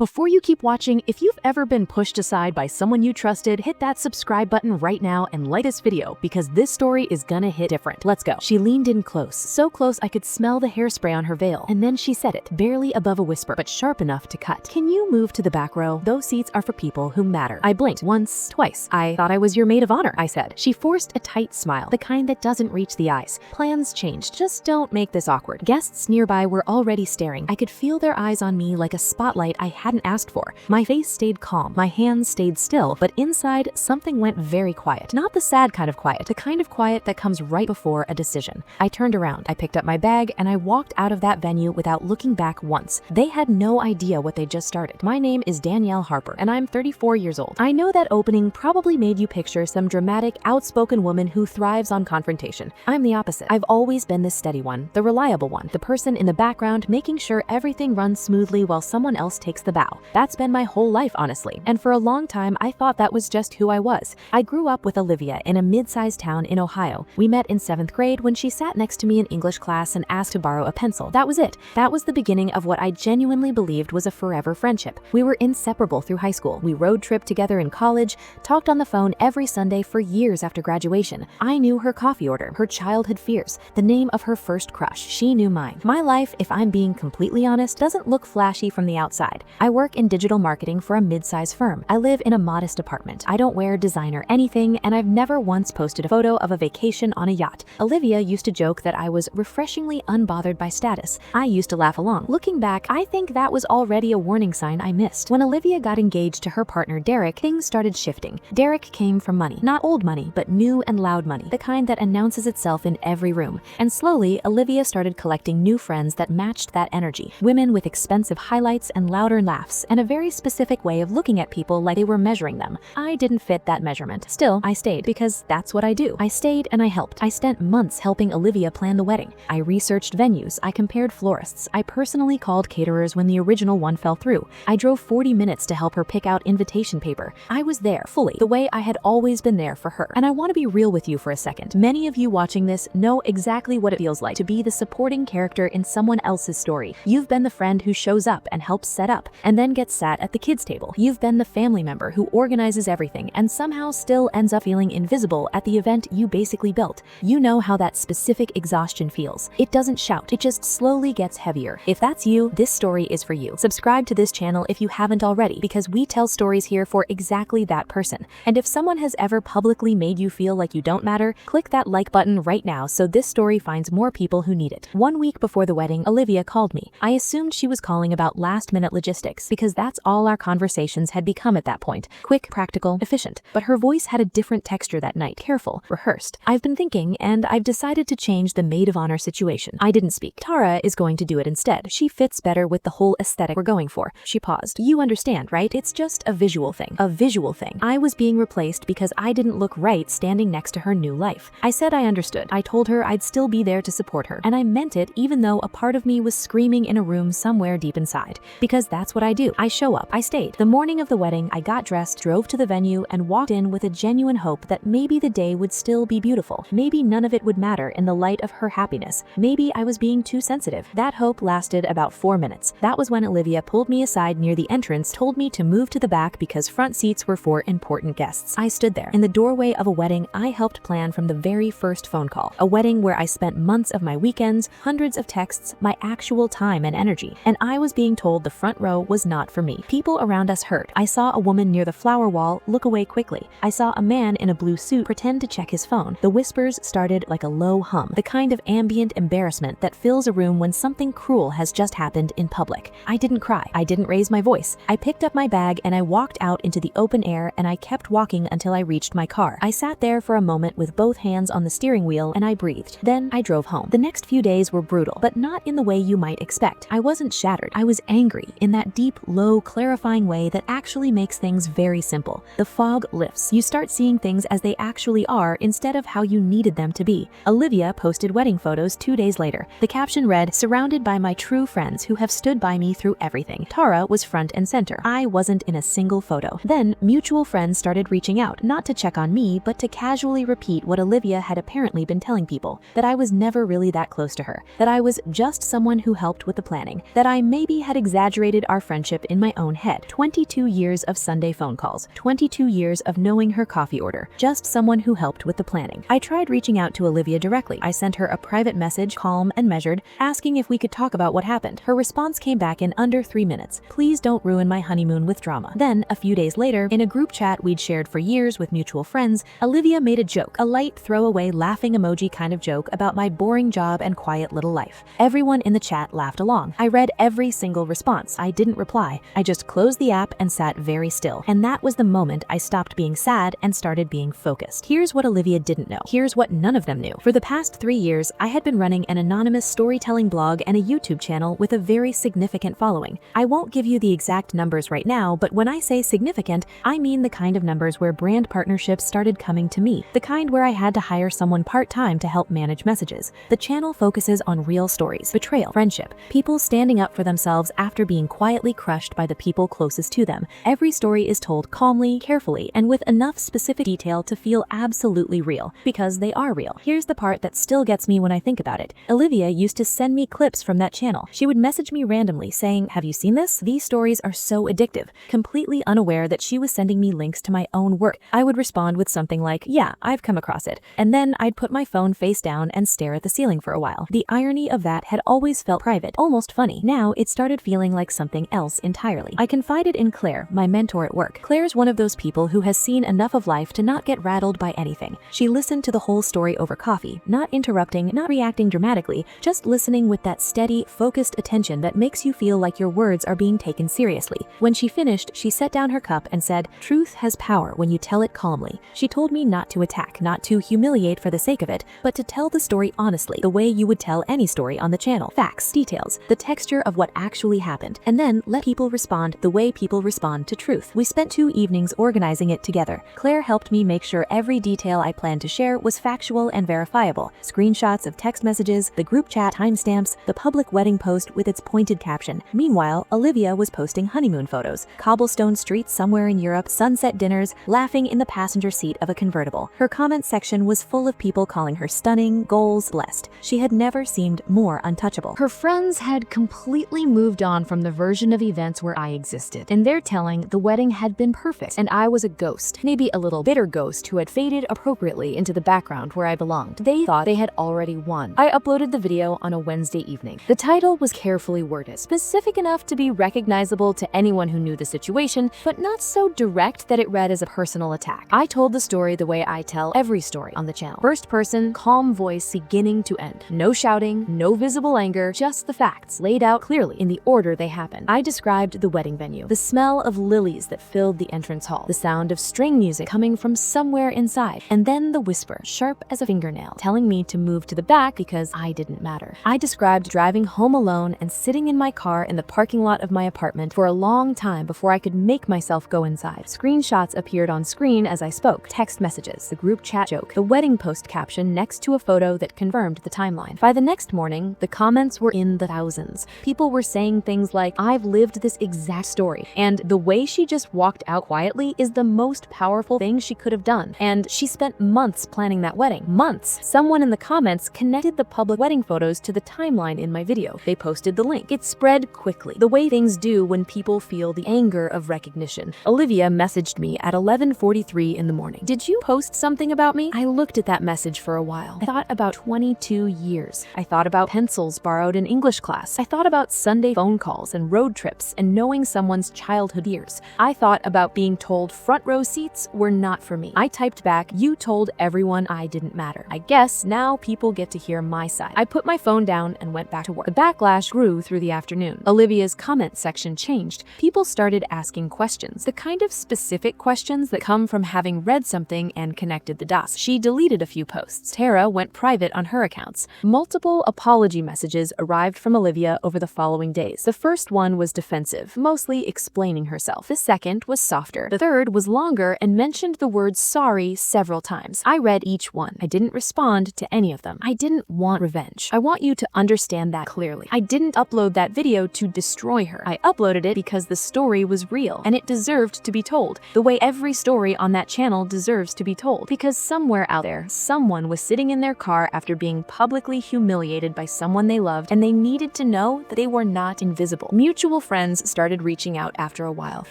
Before you keep watching, if you've ever been pushed aside by someone you trusted, hit that subscribe button right now and like this video because this story is gonna hit different. Let's go. She leaned in close, so close I could smell the hairspray on her veil, and then she said it, barely above a whisper, but sharp enough to cut. Can you move to the back row? Those seats are for people who matter. I blinked once, twice. I thought I was your maid of honor, I said. She forced a tight smile, the kind that doesn't reach the eyes. Plans changed, just don't make this awkward. Guests nearby were already staring. I could feel their eyes on me like a spotlight I hadn't asked for. My face stayed calm, my hands stayed still, but inside something went very quiet. Not the sad kind of quiet, the kind of quiet that comes right before a decision. I turned around, I picked up my bag, and I walked out of that venue without looking back once. They had no idea what they just started. My name is Danielle Harper, and I'm 34 years old. I know that opening probably made you picture some dramatic, outspoken woman who thrives on confrontation. I'm the opposite. I've always been the steady one, the reliable one, the person in the background making sure everything runs smoothly while someone else takes the bow. That's been my whole life, honestly. And for a long time, I thought that was just who I was. I grew up with Olivia in a mid-sized town in Ohio. We met in 7th grade when she sat next to me in English class and asked to borrow a pencil. That was it. That was the beginning of what I genuinely believed was a forever friendship. We were inseparable through high school. We road tripped together in college, talked on the phone every Sunday for years after graduation. I knew her coffee order, her childhood fears, the name of her first crush. She knew mine. My life, if I'm being completely honest, doesn't look flashy from the outside. I work in digital marketing for a mid-sized firm. I live in a modest apartment. I don't wear designer anything, and I've never once posted a photo of a vacation on a yacht. Olivia used to joke that I was refreshingly unbothered by status. I used to laugh along. Looking back, I think that was already a warning sign I missed. When Olivia got engaged to her partner Derek, things started shifting. Derek came from money. Not old money, but new and loud money. The kind that announces itself in every room. And slowly, Olivia started collecting new friends that matched that energy. Women with expensive highlights and louder laughs, and a very specific way of looking at people like they were measuring them. I didn't fit that measurement. Still, I stayed because that's what I do. I stayed and I helped. I spent months helping Olivia plan the wedding. I researched venues. I compared florists. I personally called caterers when the original one fell through. I drove 40 minutes to help her pick out invitation paper. I was there fully, the way I had always been there for her. And I want to be real with you for a second. Many of you watching this know exactly what it feels like to be the supporting character in someone else's story. You've been the friend who shows up and helps set up, and then gets sat at the kids' table. You've been the family member who organizes everything and somehow still ends up feeling invisible at the event you basically built. You know how that specific exhaustion feels. It doesn't shout, it just slowly gets heavier. If that's you, this story is for you. Subscribe to this channel if you haven't already, because we tell stories here for exactly that person. And if someone has ever publicly made you feel like you don't matter, click that like button right now so this story finds more people who need it. 1 week before the wedding, Olivia called me. I assumed she was calling about last-minute logistics because that's all our conversations had become at that point. Quick, practical, efficient. But her voice had a different texture that night. Careful, rehearsed. I've been thinking, and I've decided to change the maid of honor situation. I didn't speak. Tara is going to do it instead. She fits better with the whole aesthetic we're going for. She paused. You understand, right? It's just a visual thing. A visual thing. I was being replaced because I didn't look right standing next to her new life. I said I understood. I told her I'd still be there to support her. And I meant it even though a part of me was screaming in a room somewhere deep inside. Because that's what I do. I show up. I stayed. The morning of the wedding, I got dressed, drove to the venue, and walked in with a genuine hope that maybe the day would still be beautiful. Maybe none of it would matter in the light of her happiness. Maybe I was being too sensitive. That hope lasted about 4 minutes. That was when Olivia pulled me aside near the entrance, told me to move to the back because front seats were for important guests. I stood there. In the doorway of a wedding I helped plan from the very first phone call. A wedding where I spent months of my weekends, hundreds of texts, my actual time and energy. And I was being told the front row was not for me. People around us hurt. I saw a woman near the flower wall look away quickly. I saw a man in a blue suit pretend to check his phone. The whispers started like a low hum, the kind of ambient embarrassment that fills a room when something cruel has just happened in public. I didn't cry. I didn't raise my voice. I picked up my bag and I walked out into the open air, and I kept walking until I reached my car. I sat there for a moment with both hands on the steering wheel and I breathed. Then I drove home. The next few days were brutal, but not in the way you might expect. I wasn't shattered. I was angry in that deep, low, clarifying way that actually makes things very simple. The fog lifts. You start seeing things as they actually are instead of how you needed them to be. Olivia posted wedding photos 2 days later. The caption read, "Surrounded by my true friends who have stood by me through everything." Tara was front and center. I wasn't in a single photo. Then mutual friends started reaching out, not to check on me, but to casually repeat what Olivia had apparently been telling people, that I was never really that close to her, that I was just someone who helped with the planning, that I maybe had exaggerated our friendship in my own head. 22 years of Sunday phone calls, 22 years of knowing her coffee order, just someone who helped with the planning. I tried reaching out to Olivia directly. I sent her a private message, calm and measured, asking if we could talk about what happened. Her response came back in under 3 minutes. Please don't ruin my honeymoon with drama. Then, a few days later, in a group chat we'd shared for years with mutual friends, Olivia made a joke, a light throwaway laughing emoji kind of joke about my boring job and quiet little life. Everyone in the chat laughed along. I read every single response. I didn't reply. I just closed the app and sat very still. And that was the moment I stopped being sad and started being focused. Here's what Olivia didn't know. Here's what none of them knew. For the past 3 years, I had been running an anonymous storytelling blog and a YouTube channel with a very significant following. I won't give you the exact numbers right now, but when I say significant, I mean the kind of numbers where brand partnerships started coming to me, the kind where I had to hire someone part-time to help manage messages. The channel focuses on real stories, betrayal, friendship, people standing up for themselves after being quietly crushed by the people closest to them. Every story is told calmly, carefully, and with enough specific detail to feel absolutely real, because they are real. Here's the part that still gets me when I think about it. Olivia used to send me clips from that channel. She would message me randomly saying, "Have you seen this? These stories are so addictive," completely unaware that she was sending me links to my own work. I would respond with something like, "Yeah, I've come across it." And then I'd put my phone face down and stare at the ceiling for a while. The irony of that had always felt private, almost funny. Now it started feeling like something else entirely. I confided in Claire, my mentor at work. Claire's one of those people who has seen enough of life to not get rattled by anything. She listened to the whole story over coffee, not interrupting, not reacting dramatically, just listening with that steady, focused attention that makes you feel like your words are being taken seriously. When she finished, she set down her cup and said, "Truth has power when you tell it calmly." She told me not to attack, not to humiliate for the sake of it, but to tell the story honestly, the way you would tell any story on the channel. Facts, details, the texture of what actually happened, and then let people respond the way people respond to truth. We spent 2 evenings organizing it together. Claire helped me make sure every detail I planned to share was factual and verifiable. Screenshots of text messages, the group chat timestamps, the public wedding post with its pointed caption. Meanwhile, Olivia was posting honeymoon photos, cobblestone streets somewhere in Europe, sunset dinners, laughing in the passenger seat of a convertible. Her comment section was full of people calling her stunning, goals, blessed. She had never seemed more untouchable. Her friends had completely moved on from the version of events where I existed. In their telling, the wedding had been perfect, and I was a ghost, maybe a little bitter ghost who had faded appropriately into the background where I belonged. They thought they had already won. I uploaded the video on a Wednesday evening. The title was carefully worded, specific enough to be recognizable to anyone who knew the situation, but not so direct that it read as a personal attack. I told the story the way I tell every story on the channel. First person, calm voice, beginning to end. No shouting, no visible anger, just the facts, laid out clearly in the order they happened. I described the wedding venue, the smell of lilies that filled the entrance hall, the sound of string music coming from somewhere inside, and then the whisper, sharp as a fingernail, telling me to move to the back because I didn't matter. I described driving home alone and sitting in my car in the parking lot of my apartment for a long time before I could make myself go inside. Screenshots appeared on screen as I spoke, text messages, the group chat joke, the wedding post caption next to a photo that confirmed the timeline. By the next morning, the comments were in the thousands. People were saying things like, "I've lived this exact story," and "The way she just walked out quietly is the most powerful thing she could have done," and "She spent months planning that wedding." Months. Someone in the comments connected the public wedding photos to the timeline in my video. They posted the link. It spread quickly, the way things do when people feel the anger of recognition. Olivia messaged me at 11:43 in the morning. "Did you post something about me?" I looked at that message for a while. I thought about 22 years. I thought about pencils borrowed in English class. I thought about Sunday phone calls and road trips and knowing someone's childhood years. I thought about being told front row seats were not for me. I typed back, "You told everyone I didn't matter. I guess now people get to hear my side." I put my phone down and went back to work. The backlash grew through the afternoon. Olivia's comment section changed. People started asking questions, the kind of specific questions that come from having read something and connected the dots. She deleted a few posts. Tara went private on her accounts. Multiple apology messages arrived from Olivia over the following days. The first one was defensive, mostly explaining herself. The second was softer. The third was longer and mentioned the word sorry several times. I read each one. I didn't respond to any of them. I didn't want revenge. I want you to understand that clearly. I didn't upload that video to destroy her. I uploaded it because the story was real and it deserved to be told, the way every story on that channel deserves to be told. Because somewhere out there, someone was sitting in their car after being publicly humiliated by someone they loved, and they needed to know that they were not invisible. Mutual Mutual friends started reaching out after a while.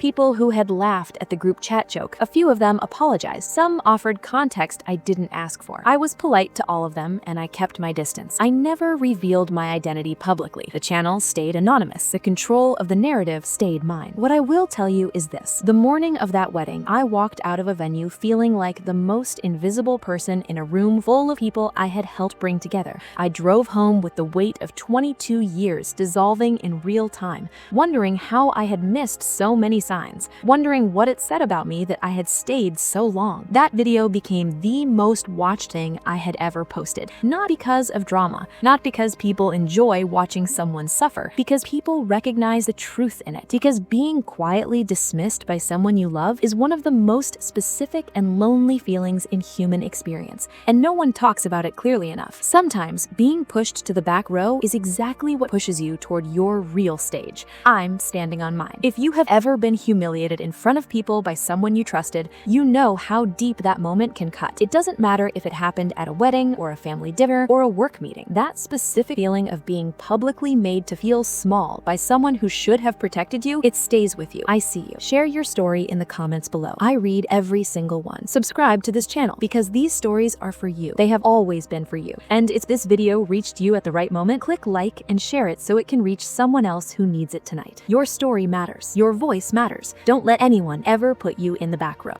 People who had laughed at the group chat joke. A few of them apologized. Some offered context I didn't ask for. I was polite to all of them, and I kept my distance. I never revealed my identity publicly. The channel stayed anonymous. The control of the narrative stayed mine. What I will tell you is this. The morning of that wedding, I walked out of a venue feeling like the most invisible person in a room full of people I had helped bring together. I drove home with the weight of 22 years dissolving in real time, wondering how I had missed so many signs, wondering what it said about me that I had stayed so long. That video became the most watched thing I had ever posted. Not because of drama, not because people enjoy watching someone suffer, because people recognize the truth in it, because being quietly dismissed by someone you love is one of the most specific and lonely feelings in human experience, and no one talks about it clearly enough. Sometimes being pushed to the back row is exactly what pushes you toward your real stage. I'm standing on mine. If you have ever been humiliated in front of people by someone you trusted, you know how deep that moment can cut. It doesn't matter if it happened at a wedding or a family dinner or a work meeting. That specific feeling of being publicly made to feel small by someone who should have protected you, it stays with you. I see you. Share your story in the comments below. I read every single one. Subscribe to this channel because these stories are for you. They have always been for you. And if this video reached you at the right moment, click like and share it so it can reach someone else who needs it tonight. Your story matters. Your voice matters. Don't let anyone ever put you in the back row.